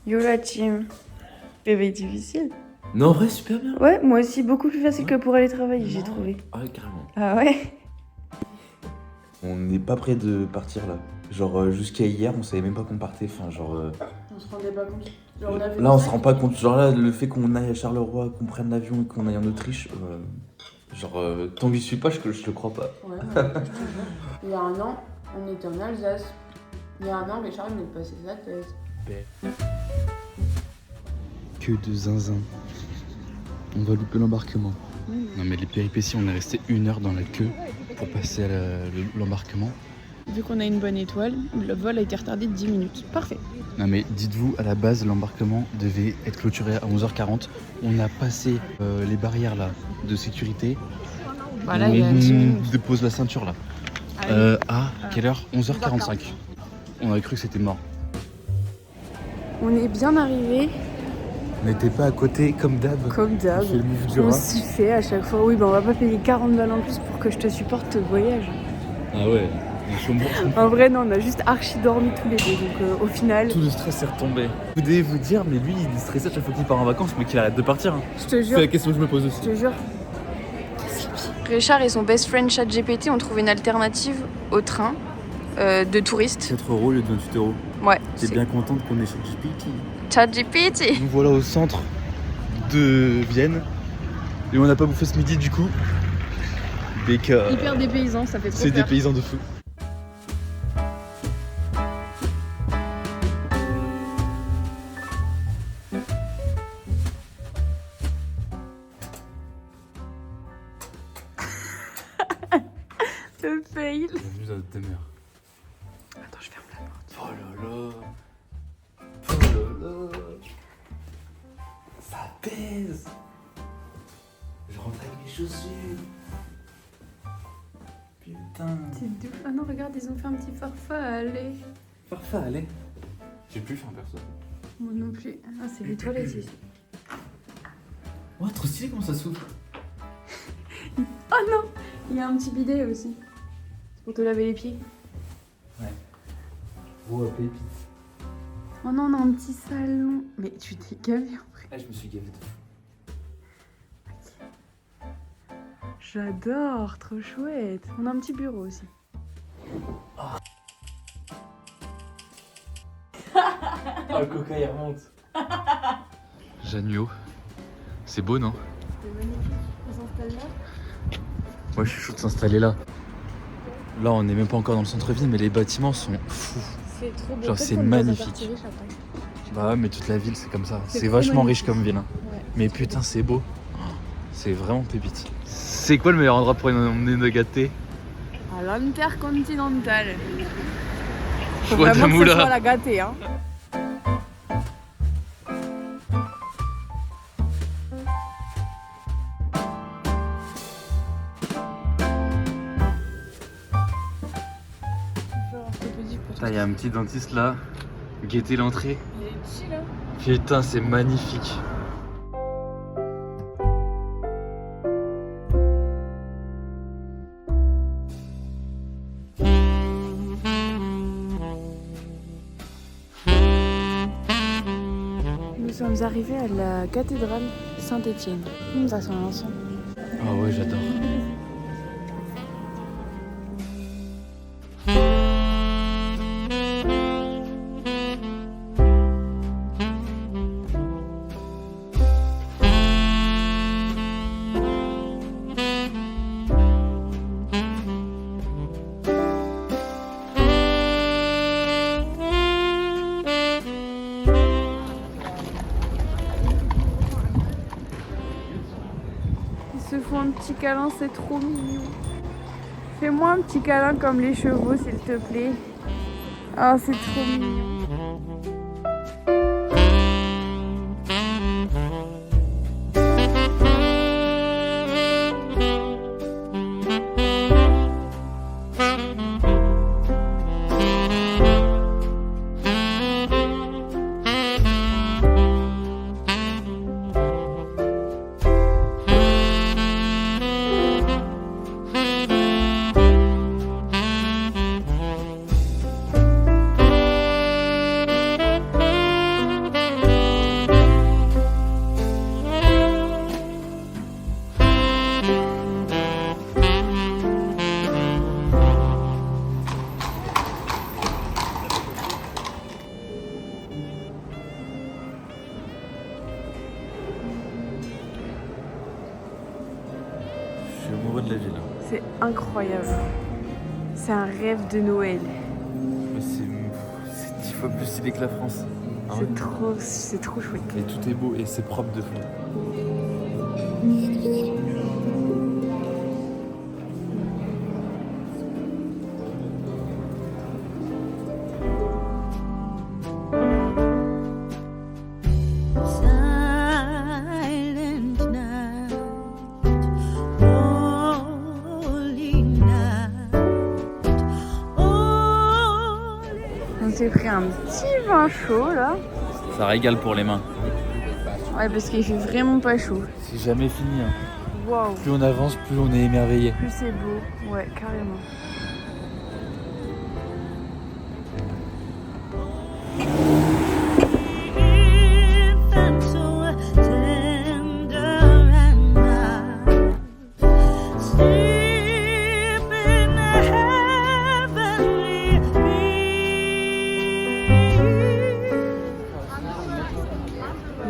Yo la team. Réveil difficile. Non, en vrai, super bien. Ouais, moi aussi, beaucoup plus facile que pour aller travailler, j'ai trouvé. Ah, carrément. Ah ouais? On n'est pas près de partir là. Genre, jusqu'à hier, on savait même pas qu'on partait. Enfin, genre. On se rendait pas compte. Genre, on avait Là, on se rend pas compte. Genre, là, le fait qu'on aille à Charleroi, qu'on prenne l'avion et qu'on aille en Autriche, tant que j'y suis pas, je le crois pas. Ouais, je te jure. Il y a un an, on était en Alsace. Il y a un an, Richard venait de passer sa thèse. Que de zinzin. On va louper l'embarquement. Non mais les péripéties, on est resté 1 heure dans la queue pour passer à l'embarquement. Vu qu'on a une bonne étoile, le vol a été retardé de 10 minutes. Parfait. Non mais dites-vous, à la base, l'embarquement devait être clôturé à 11h40. On a passé les barrières là de sécurité. Voilà, il y a 10 minutes. On dépose la ceinture là. Allez. À quelle heure? 11h45. On avait cru que c'était mort. On est bien arrivé, On n'était pas à côté comme d'hab. comme d'hab. On fait le move du On rat. s'y fait à chaque fois. Oui, ben on va pas payer 40 balles en plus pour que je te supporte ce voyage. Ah ouais, En vrai, non, on a juste archi dormi tous les deux. Donc au final, tout le stress est retombé. Vous devez vous dire, mais lui il est stressé à chaque fois qu'il part en vacances, mais qu'il arrête de partir. je te jure. C'est la question que je me pose aussi. Je te jure. Richard et son best friend ChatGPT ont trouvé une alternative au train de touristes. 4 € au lieu de 28 €. Ouais. T'es bien contente qu'on ait ChatGPT. ChatGPT. Nous voilà au centre de Vienne. Et on n'a pas bouffé ce midi du coup. Hyper dépaysant, ça fait trop C'est des peur. paysans de fou. Le fail. Bienvenue dans notre demeure. Attends, je ferme la porte. Oh là là. Oh là là. Ça pèse. Je rentre avec mes chaussures. Putain. C'est doux. Ah non, regarde, ils ont fait un petit farfalle. Parfait, allez. J'ai plus faim perso. Moi non plus. Ah, c'est les toilettes ici. Ouais, trop stylé comment ça s'ouvre. Oh non, il y a un petit bidet aussi. C'est pour te laver les pieds. Oh, pépite. Oh non, on a un petit salon. Mais tu t'es gavé en vrai. Ah, je me suis gavé de fou. J'adore, trop chouette. On a un petit bureau aussi. Oh, le coca il remonte. Janio. C'est beau, non? C'est magnifique. On s'installe là. Moi, je suis chaud de s'installer là. Là, on n'est même pas encore dans le centre-ville, mais les bâtiments sont fous. C'est trop beau. Genre, En fait, c'est on est dans un magnifique. quartier riche, attends. Bah ouais, mais toute la ville, c'est comme ça. C'est C'est trop vachement magnifique. riche comme ville. Hein. Ouais. Mais putain, c'est beau. C'est vraiment pépite. C'est quoi le meilleur endroit pour emmener nos gâtés? À l'Intercontinental. Faut Choix vraiment que ce Damoula. soit la gâtée, hein. Il y a un petit dentiste là. Guettez l'entrée. Il est petit là. Putain, c'est magnifique. Nous sommes arrivés à la cathédrale Saint-Étienne. Ça sent l'encens. Ah ouais, j'adore. Ils se font un petit câlin, c'est trop mignon. Fais-moi un petit câlin comme les chevaux, s'il te plaît. Ah, c'est trop mignon. la ville. C'est incroyable. C'est un rêve de Noël. Mais c'est 10 fois plus stylé que la France. Ah ouais. C'est trop chouette. Et tout est beau et c'est propre de fou. On s'est pris un petit vin chaud là. Ça régale pour les mains. Ouais, parce qu'il fait vraiment pas chaud. C'est jamais fini. Hein. Waouh. Plus on avance, plus on est émerveillé. Plus c'est beau. Ouais, carrément.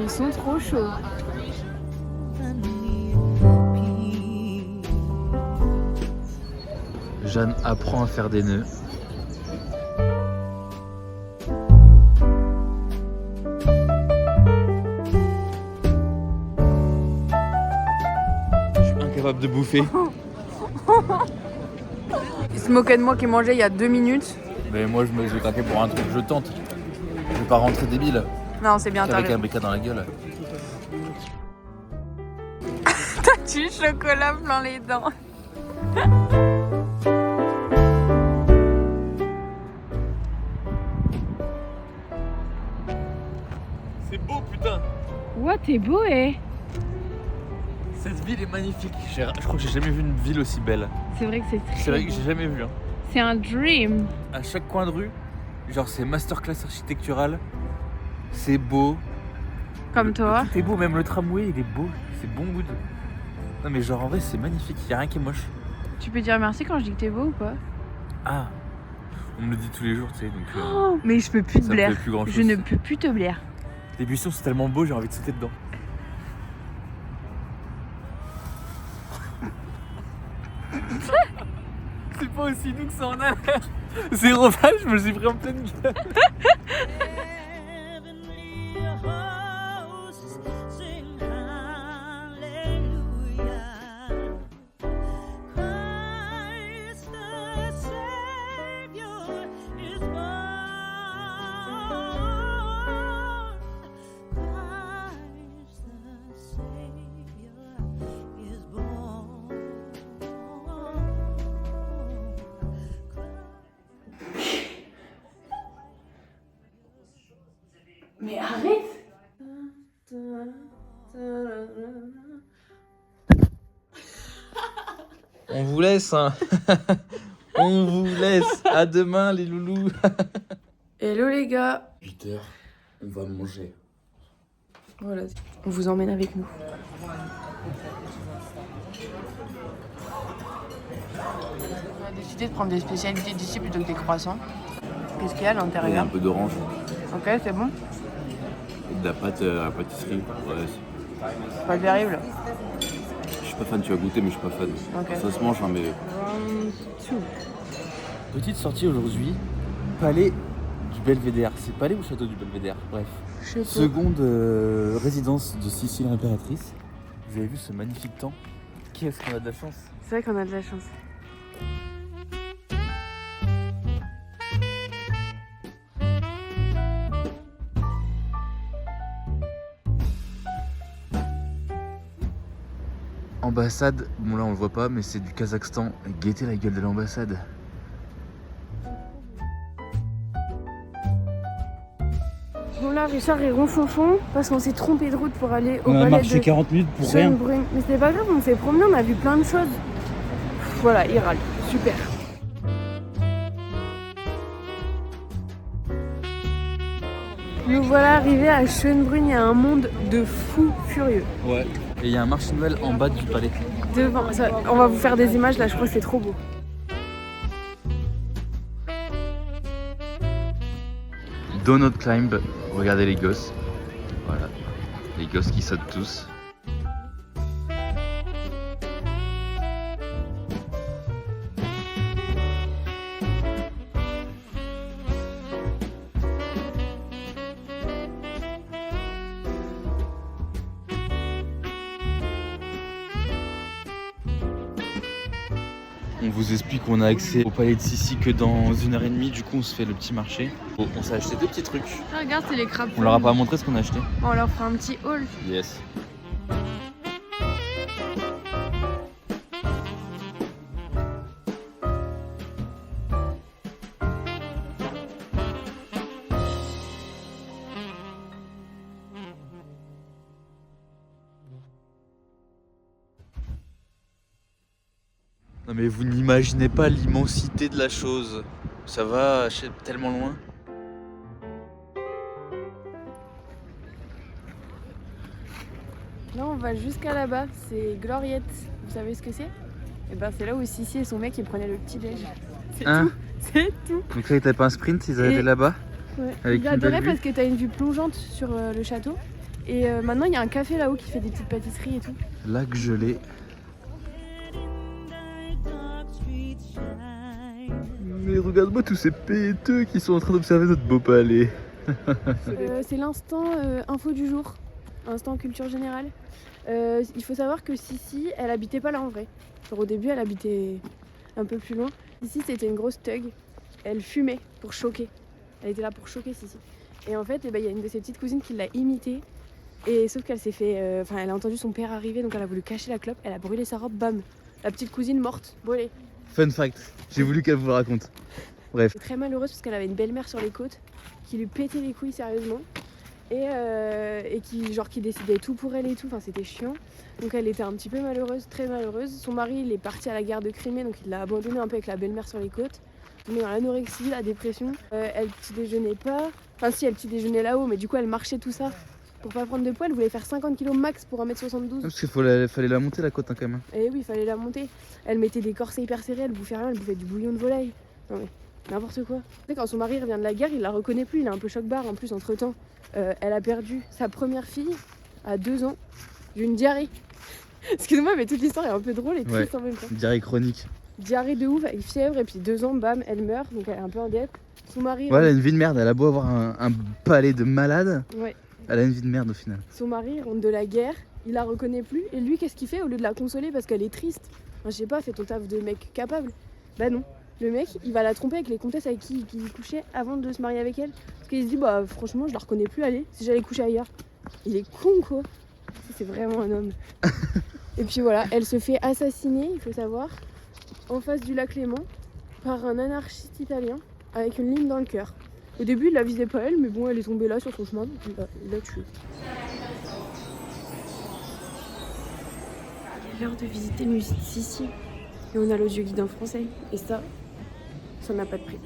Ils sont trop chauds. Jeanne apprend à faire des nœuds. Je suis incapable de bouffer. Il se moquait de moi qui mangeait il y a 2 minutes. Mais moi je me suis craqué pour un truc, je tente. Je vais pas rentrer débile. Non, c'est bien, t'as Avec un raison. béca dans la gueule. T'as du chocolat plein les dents. C'est beau putain. Ouah, t'es beau, eh. Cette ville est magnifique. Je crois que j'ai jamais vu une ville aussi belle. C'est vrai que c'est très C'est vrai beau. que j'ai jamais vu. Hein. C'est un dream. À chaque coin de rue, genre c'est masterclass architectural. C'est beau. Comme toi. Tout est beau, même le tramway il est beau. C'est bon goût. Non mais genre en vrai c'est magnifique, y a rien qui est moche. Tu peux dire merci quand je dis que t'es beau ou pas? Ah, on me le dit tous les jours, tu sais, donc Oh, mais je peux plus te ça me blaire. fait plus grand chose. Je ne peux plus te blaire. Les buissons c'est tellement beau, j'ai envie de sauter dedans. C'est pas aussi doux que ça en a l'air. Zéro vache, je me suis pris en pleine gueule. Mais arrête. On vous laisse, hein. On vous laisse. À demain, les loulous. Hello les gars. 8h, on va manger. Voilà. On vous emmène avec nous. On a décidé de prendre des spécialités d'ici plutôt que des croissants. Qu'est-ce qu'il y a à Il y a l'intérieur? un peu d'orange. Ok, c'est bon. Et de la pâte à la pâtisserie. Ouais, Pas terrible. je suis pas fan, tu vas goûter, mais je suis pas fan. Ok. Ça se mange, hein, mais. Petite sortie aujourd'hui, palais du Belvédère. C'est palais ou château du Belvédère? Bref. Je sais pas. Seconde résidence de Sicile impératrice. Vous avez vu ce magnifique temps? Qu'est-ce qu'on a de la chance? C'est vrai qu'on a de la chance. Ambassade, bon là on le voit pas, mais c'est du Kazakhstan. Guettez la gueule de l'ambassade. Bon là, Richard est ronchonchon parce qu'on s'est trompé de route pour aller au On a palais marché de 40 minutes pour rien. Schönbrunn. Mais c'est pas grave, on s'est promené, on a vu plein de choses. Voilà, il râle. Super. Nous voilà arrivés à Schönbrunn, il y a un monde de fous furieux. Ouais. Et il y a un marché Noël en bas du palais. Devant, ça, on va vous faire des images là, je crois que c'est trop beau. Donut Climb, regardez les gosses. Voilà. Les gosses qui sautent tous. On vous explique qu'on a accès au palais de Sissi que dans 1h30. Du coup, on se fait le petit marché. Bon, on s'est acheté 2 petits trucs. Ah, regarde, c'est les crabes. On leur a pas montré ce qu'on a acheté. On leur fera un petit haul. Yes. Non mais vous n'imaginez pas l'immensité de la chose. Ça va tellement loin. Là, on va jusqu'à là-bas. C'est Gloriette. Vous savez ce que c'est? Et ben, c'est là où Sissi et son mec ils prenaient le petit déj. C'est Hein? tout. C'est tout. Donc là, ils tapaient un sprint, ils allaient Et- là-bas. Ouais. Avec Il une adorait belle vue. parce que t'as une vue plongeante sur le château. Et maintenant, il y a un café là-haut qui fait des petites pâtisseries et tout. Lac gelé. Mais regarde-moi tous ces péteux qui sont en train d'observer notre beau palais. C'est l'instant info du jour, instant culture générale. Il faut savoir que Sissi, elle habitait pas là en vrai. Genre, au début, elle habitait un peu plus loin. Sissi, c'était une grosse thug. Elle fumait pour choquer. Elle était là pour choquer Sissi. Et en fait, il y a une de ses petites cousines qui l'a imitée. Et sauf qu'elle s'est fait. Elle a entendu son père arriver, donc elle a voulu cacher la clope. Elle a brûlé sa robe, bam. La petite cousine morte, brûlée. Fun fact, j'ai voulu qu'elle vous le raconte. Bref. Elle est très malheureuse parce qu'elle avait une belle-mère sur les côtes qui lui pétait les couilles sérieusement. Et qui décidait tout pour elle et tout, enfin c'était chiant. Donc elle était un petit peu malheureuse, très malheureuse. Son mari il est parti à la guerre de Crimée, donc il l'a abandonnée un peu avec la belle-mère sur les côtes. Elle est dans l'anorexie, la dépression. Elle petit déjeunait pas, enfin si elle petit déjeunait là-haut, mais du coup elle marchait tout ça pour pas prendre de poids. Elle voulait faire 50 kg max pour 1m72. Parce qu'il fallait la monter la côte quand même. Et oui, il fallait la monter. Elle mettait des corsets hyper serrés, elle bouffait rien, elle bouffait du bouillon de volaille. Non mais n'importe quoi. Tu sais, quand son mari revient de la guerre, il la reconnaît plus, il a un peu choc-barre en plus entre temps. Elle a perdu sa première fille à 2 ans d'une diarrhée. Excuse-moi, mais toute l'histoire est un peu drôle et triste en même temps. Diarrhée chronique. Diarrhée de ouf avec fièvre et puis 2 ans, bam, elle meurt, donc elle est un peu en dette. Son mari, Ouais, elle a une vie de merde, elle a beau avoir un palais de malade, ouais. elle a une vie de merde au final. Son mari rentre de la guerre, il la reconnaît plus et lui qu'est-ce qu'il fait au lieu de la consoler parce qu'elle est triste? Enfin, je sais pas, fais ton taf de mec capable. Bah non. Le mec, il va la tromper avec les comtesses avec qui il couchait avant de se marier avec elle. Parce qu'il se dit, bah franchement, je la reconnais plus, allez, si j'allais coucher ailleurs. Il est con, quoi. Ça, c'est vraiment un homme. Et puis voilà, elle se fait assassiner, il faut savoir, en face du lac Léman, par un anarchiste italien, avec une ligne dans le cœur. Au début, il la visait pas elle, mais bon, elle est tombée là sur son chemin, donc il l'a tuée. Il est l'heure de visiter le musée de Sissi. Et on a l'audio guide en français. Et ça n'a pas de prix.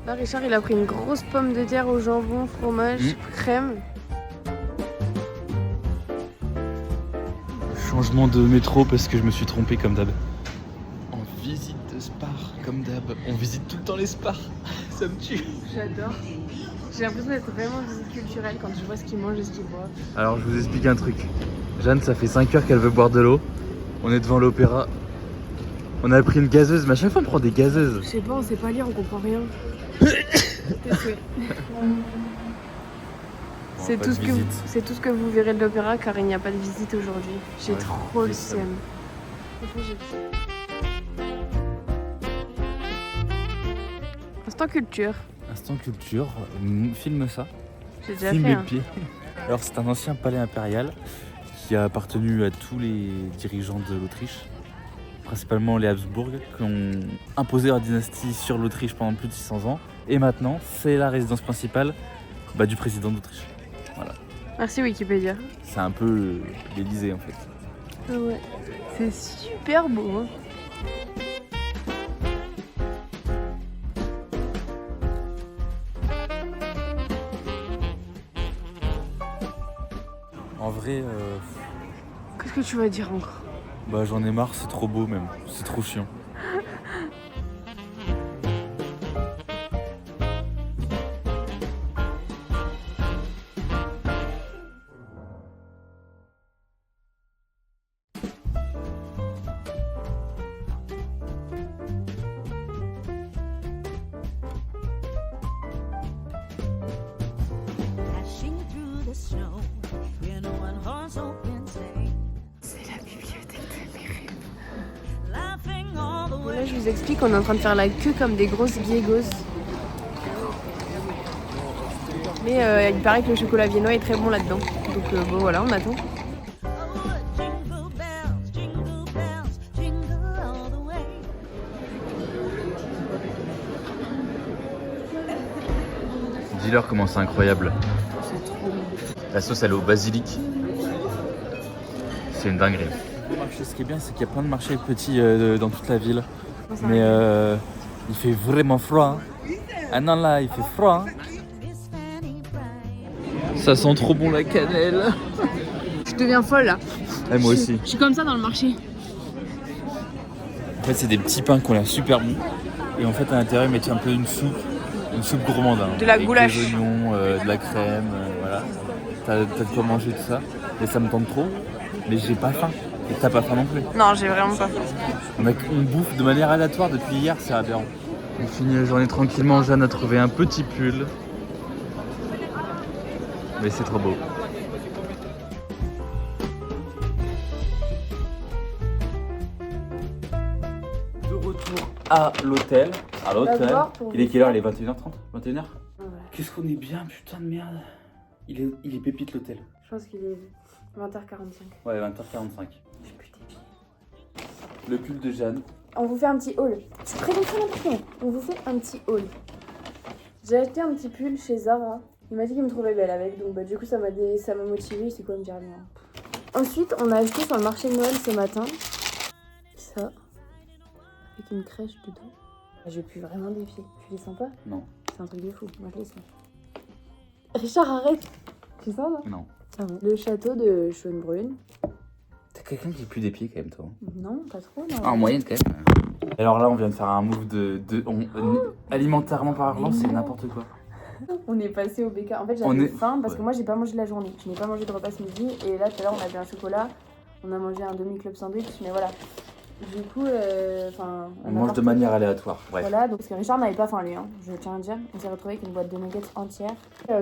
Là, Richard, il a pris une grosse pomme de terre au jambon, fromage, crème. Changement de métro parce que je me suis trompé comme d'hab. En visite de Spar, comme d'hab. On visite tout le temps les Spars. Ça me tue. J'adore. J'ai l'impression d'être vraiment en visite culturelle quand je vois ce qu'ils mangent et ce qu'ils boivent. Alors je vous explique un truc. Jeanne, ça fait 5 heures qu'elle veut boire de l'eau. On est devant l'opéra. On a pris une gazeuse, mais à chaque fois on prend des gazeuses. Je sais pas, on sait pas lire, on comprend rien. C'est tout, c'est tout ce que vous verrez de l'opéra car il n'y a pas de visite aujourd'hui. J'ai trop le seum. Instant culture. Instant culture, filme ça. J'ai déjà Filme fait. les pieds. Alors c'est un ancien palais impérial qui a appartenu à tous les dirigeants de l'Autriche, principalement les Habsbourg, qui ont imposé leur dynastie sur l'Autriche pendant plus de 600 ans. Et maintenant, c'est la résidence principale du président d'Autriche. Voilà. Merci Wikipédia. C'est un peu l'Élysée en fait. Ah ouais. C'est super beau. Hein. En vrai, Qu'est-ce que tu vas dire encore? j'en ai marre, c'est trop beau même, c'est trop chiant. C'est la bibliothèque de mes rêves. Bon, là, je vous explique, on est en train de faire la queue comme des grosses guégos. Mais il paraît que le chocolat viennois est très bon là-dedans. Donc bon voilà, on attend. Dis-leur comment c'est incroyable. C'est trop bon. La sauce elle est au basilic. C'est une dinguerie. Le marché, ce qui est bien, c'est qu'il y a plein de marchés petits dans toute la ville. Mais il fait vraiment froid. Hein. Ah non, là, il fait froid. Hein. Ça sent trop bon la cannelle. Je deviens folle là. Ouais, moi aussi. Je suis comme ça dans le marché. En fait, c'est des petits pains qui ont l'air super bons. Et en fait, à l'intérieur, ils mettent un peu une soupe gourmande. Hein, de la avec goulash. des oignons, de la crème, voilà. T'as de quoi manger tout ça. Et ça me tente trop. Mais j'ai pas faim. Et t'as pas faim non plus. Non, j'ai vraiment pas faim. On bouffe de manière aléatoire depuis hier, c'est aberrant. On finit la journée tranquillement. Jeanne a trouvé un petit pull. Mais c'est trop beau. De retour à l'hôtel. Il est quelle heure? Il est 21h30? 21h? Ouais. Qu'est-ce qu'on est bien, putain de merde. Il est pépite l'hôtel. Je pense qu'il est 20h45. Ouais, 20h45. J'ai plus des pieds. Le pull de Jeanne. On vous fait un petit haul. Je présente ça maintenant. On vous fait un petit haul. J'ai acheté un petit pull chez Zara. Il m'a dit qu'il me trouvait belle avec, donc du coup ça m'a motivé. C'est quoi me dire rien. Ensuite, on a acheté sur le marché de Noël ce matin ça avec une crèche dedans. J'ai plus vraiment des pieds. Tu les sens pas? Non. C'est un truc de fou. On va te laisser. Richard, arrête. Tu sens là? Non. Ah bon. Le château de Schönbrunn. T'as quelqu'un qui pue des pieds quand même, toi? Non, pas trop. Non. Ah, en moyenne quand même. Alors là, on vient de faire un move alimentairement parlant, c'est n'importe quoi. On est passé au BK. En fait, j'avais faim parce que moi, j'ai pas mangé de la journée. Je n'ai pas mangé de repas ce midi. Et là, tout à l'heure, on a bu un chocolat. On a mangé un demi-club sandwich. Mais voilà. Du coup, on mange de manière aléatoire. Bref. Voilà, donc parce que Richard n'avait pas faim, lui. Hein, je tiens à dire. On s'est retrouvé avec une boîte de nuggets entière.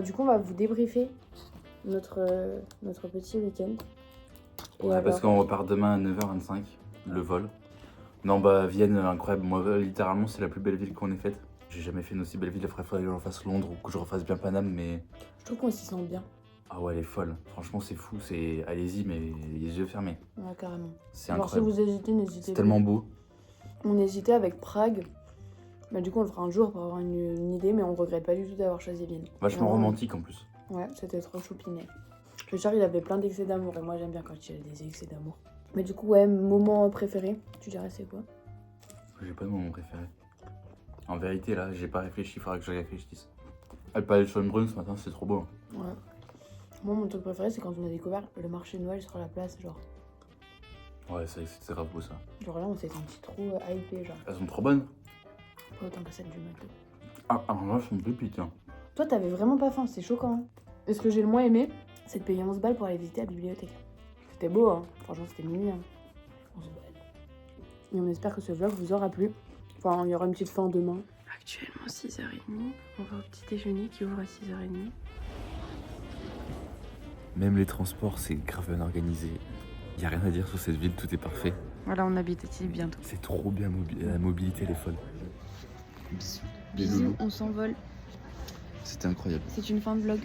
Du coup, on va vous débriefer notre petit week-end. Ouais, alors... Parce qu'on repart demain à 9h25, le vol. Non, Vienne, incroyable. Moi, littéralement, c'est la plus belle ville qu'on ait faite. J'ai jamais fait une aussi belle ville. Il faudrait que je refasse Londres ou que je refasse bien Paname, mais... Je trouve qu'on s'y sent bien. Ah ouais, elle est folle. Franchement, c'est fou. Allez-y, mais les yeux fermés. Ouais, carrément. C'est alors, incroyable. si vous hésitez, n'hésitez pas. C'est tellement beau. On hésitait avec Prague. Du coup, on le fera un jour pour avoir une idée, mais on regrette pas du tout d'avoir choisi Vienne. Vachement romantique en plus. Ouais, c'était trop choupiné. Richard, il avait plein d'excès d'amour et moi, j'aime bien quand il y a des excès d'amour. Mais du coup, ouais, moment préféré, tu dirais c'est quoi? J'ai pas de moment préféré. En vérité, là, j'ai pas réfléchi, il faudrait que je réfléchisse. Le palais de Schönbrunn ce matin, c'est trop beau. Ouais. Moi, mon truc préféré, c'est quand on a découvert le marché de Noël sur la place, genre. Ouais, c'est grave beau ça. Genre là, on s'est senti trop hypé, genre. Elles sont trop bonnes. Pas autant que celle du McDo. Ah, alors là, elles sont pépites. Hein. Toi, t'avais vraiment pas faim, c'est choquant. Hein. Et ce que j'ai le moins aimé, c'est de payer 11 balles pour aller visiter la bibliothèque. C'était beau, hein. Franchement, c'était mignon. 11 balles. Et on espère que ce vlog vous aura plu. Enfin, il y aura une petite fin demain. Actuellement 6h30, on va au petit déjeuner qui ouvre à 6h30. Même les transports, c'est grave bien organisé. Il n'y a rien à dire sur cette ville, tout est parfait. Voilà, on habite ici bientôt. C'est trop bien, la mobilité elle est folle. Bisous. Bisous, on s'envole. C'était incroyable. C'est une fin de vlog.